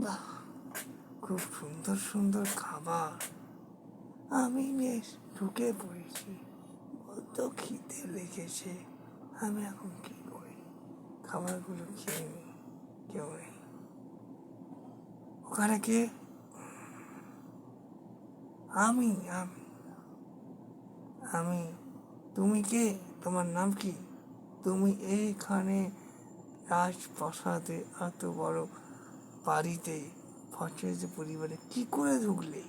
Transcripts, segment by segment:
বাহ, খুব সুন্দর সুন্দর খাবার। আমি বেশ ঢুকে পড়েছি, বড্ড খিদে লেগেছে। আমি এখন কি করি? খাবারগুলো খেয়ে নি। কেউ নেই ওখানে। কে? আমি আমি আমি তুমি কে? তোমার নাম কি? তুমি এইখানে রাজপ্রাসাদে এত বড় বাড়িতে ফচেজ পরিবারে কি করে ঢুকলে?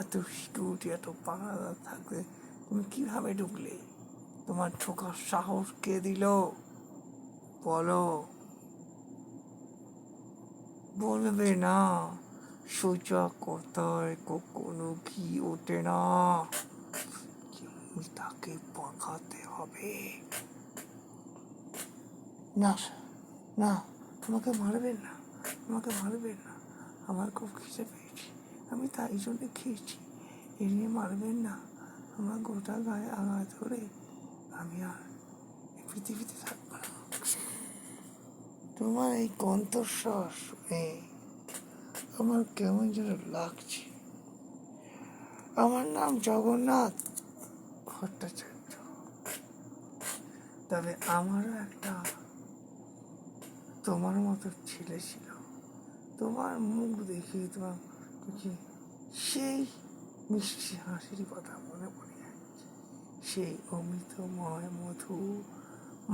এত সিকিউরিটি, এত পাহারা থাকলে তুমি কিভাবে ঢুকলে? তোমার ঢোকার সাহস কে দিল? বলো, বলবে না? সোজা কথায় কখনো ঘি ওঠে না, তাকে পাকাতে হবে। না না, আমাকে মারবেন না, আমাকে মারবেন না। আমার খুব খিদে পেয়েছি, আমি তাই জন্য খেয়েছি। এ নিয়ে মারবেন না। আমার গোটা গায়ে আঘাত ধরে আমি আর পৃথিবীতে থাকবো না। তোমার এই কণ্ঠস্বর শুনে আমার কেমন যেন লাগছে। আমার নাম জগন্নাথ ভট্টাচার্য। তবে আমারও একটা তোমার মতো ছেলে ছিল। তোমার মুখ দেখে তোমার সেই মিষ্টি হাসির কথা মনে পড়ে যাচ্ছে। সেই অমৃতময় মধু,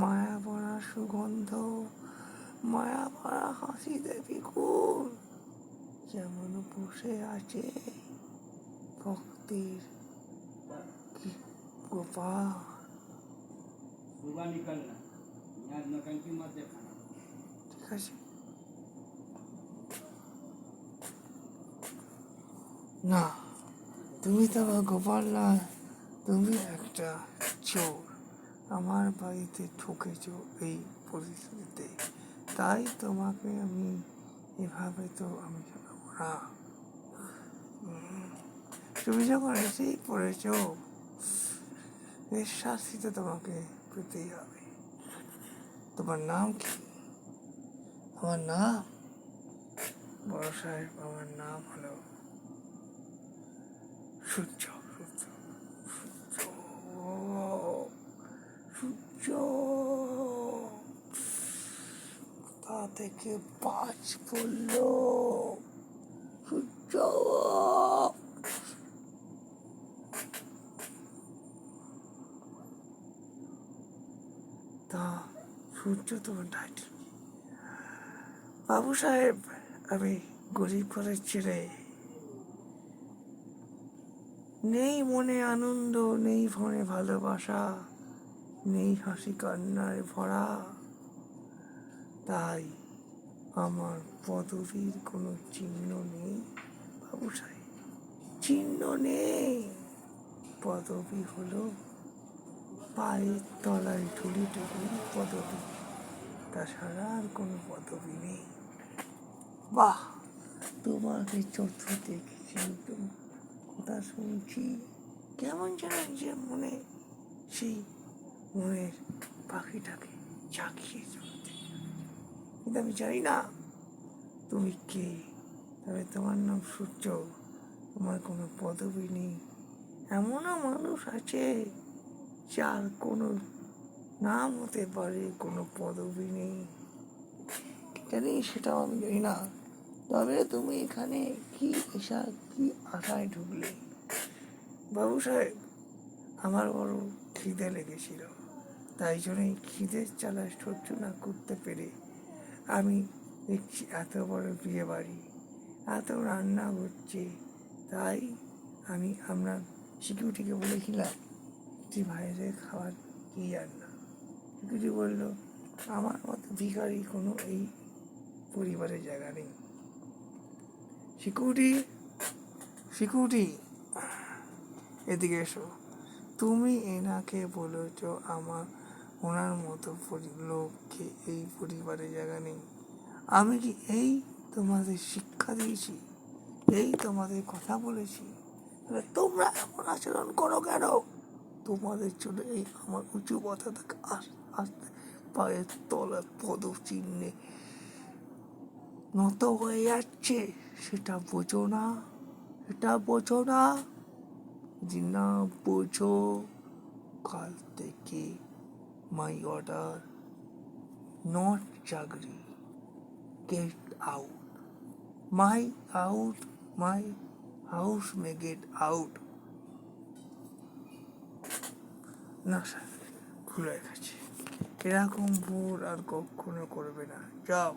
মায়া ভরা সুগন্ধ, মায়া ভরা হাসিতে বিকুল, যেমন বসে আছে ভক্তির গোপাল। ঠিক আছে না, তুমি তো গোপাল নয়, তুমি একটা চোর। আমার বাড়িতে ঢুকেছ এই পরিস্থিতিতে, তাই তোমাকে আমি এভাবে তো আমি জানাবো না। তুমি যখন এসেই পড়েছ, এর শাস্তি তো তোমাকে পেতেই হবে। তোমার নাম কি? আমার নাম বড় সাহেব, আমার নাম হলো সূর্য। সূর্য সূর্য তা থেকে বাজ পড়ল। সূর্য, তা সূর্য তোমার টাইটেল? বাবু সাহেব, আমি গরিব ঘরের ছেলে। নেই মনে আনন্দ, নেই মনে ভালোবাসা, নেই হাসি কান্নায় ভরা। তাই আমার পদবীর কোনো চিহ্ন নেই বাবু সাহেব, চিহ্ন নেই। পদবী হলো পায়ের তলায় ঠুলি টুলি পদবী, তাছাড়া আর কোনো পদবী নেই। বাহ, তোমাকে চতুর দেখেছি, কথা শুনছি, কেমন যেন নিজের মনে সেই মনের পাখিটাকে জাগিয়ে চলতে। কিন্তু আমি জানি না তুমি কে। তবে তোমার নাম সূর্য, তোমার কোনো পদবী নেই। এমনও মানুষ আছে যার কোনো নাম হতে পারে, কোনো পদবী নেই। জানি সেটাও আমি জানি না। তবে তুমি এখানে কি আশায় ঢুকলে? বাবু সাহেব, আমার বড় খিদে লেগেছিল, তাই জন্যই খিদের জ্বালা সহ্য না করতে পেরে আমি দেখছি এত বড় বিয়ে বাড়ি, এত রান্না হচ্ছে, তাই আমি আপনার সিকিউরিটিকে বলেছিলাম যে বাইরে খাবার কি রান্না। সিকিউরিটি বলল আমার মতো ভিখারি কোনো এই পরিবারের জায়গা নেই। সিকিউরিটি, সিকিউরিটি, এদিকে এসো। তুমি এনাকে বলেছ আমার ওনার মতো লোককে এই পরিবারে জায়গা নেই। আমি কি এই তোমাদের শিক্ষা দিয়েছি? এই তোমাদের কথা বলেছি? তোমরা এমন আচরণ করো কেন? তোমাদের জন্য এই আমার উঁচু কথা থেকে আস্তে পায়ের তলার পদ চিহ্নে নত হয়ে যাচ্ছে, সেটা বোঝো না, এটা বোঝো না। যদি না বোঝো, কাল থেকে মাই অর্ডার, নট চাকরি, get out. My out, my house may get out. না স্যার, ভুল হয়ে গেছে, এরকম ভুল আর কখনো করবে না, যাও।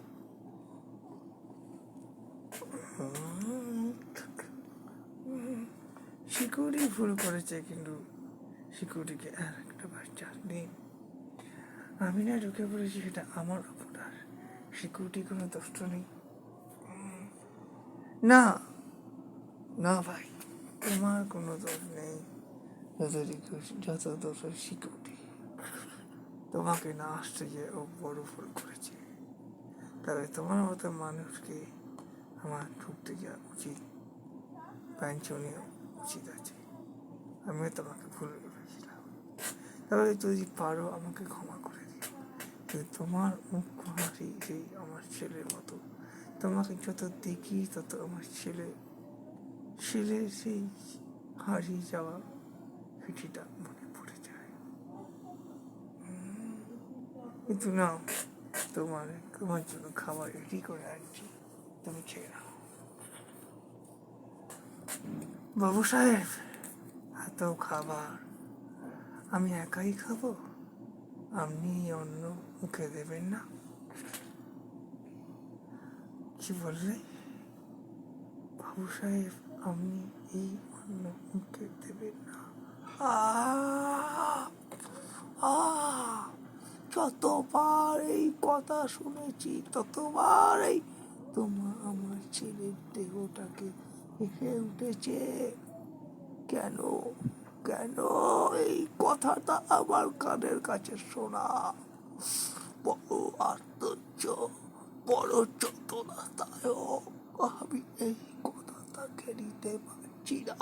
সিকিউরিটি ভুল করেছে, কিন্তু সিকিউরিটিকে আর একটা বাচ্চা দিন। আমি না ঢুকে পড়েছি, সেটা আমার অপরাধ, সিকিউরিটি কোনো দোষ নেই। না না ভাই, তোমার কোনো দোষ নেই, যত দোষ সিকিউরিটি। তোমাকে না আসতে গিয়ে ও বড় ভুল করেছে, তবে তোমার মতো মানুষকে আমার ঢুকতে যাওয়া উচিত, পেনশনীয় উচিত আছে। আমিও তোমাকে ভুল করেছিলাম, তবে যদি পারো আমাকে ক্ষমা করে দিও। কিন্তু তোমার মুখ হাসি সেই আমার ছেলের মতো, তোমাকে যত দেখি তত আমার ছেলে সেই হারিয়ে যাওয়া চিঠিটা মনে পড়ে যায়। কিন্তু না, তোমার জন্য খাবার রেডি করে আনছি, তুমি খেয়ে নাও। বাবু সাহেব, এত খাবার আমি একাই খাবো? আপনি অন্য মুখে দেবেন না? কি বললে বাবু সাহেব, আপনি এই অন্য মুখে দেবেন না? যতবার এই কথা শুনেছি, ততবার এই আমার ছেলের দেহটাকে হেসে উঠেছে। কেন কেন এই কথাটা আমার কানের কাছে শোনা বড় আশ্চর্য, বড় যন্ত্রণাদায়ক। আমি এই কথাটাকে নিতে পারছি না।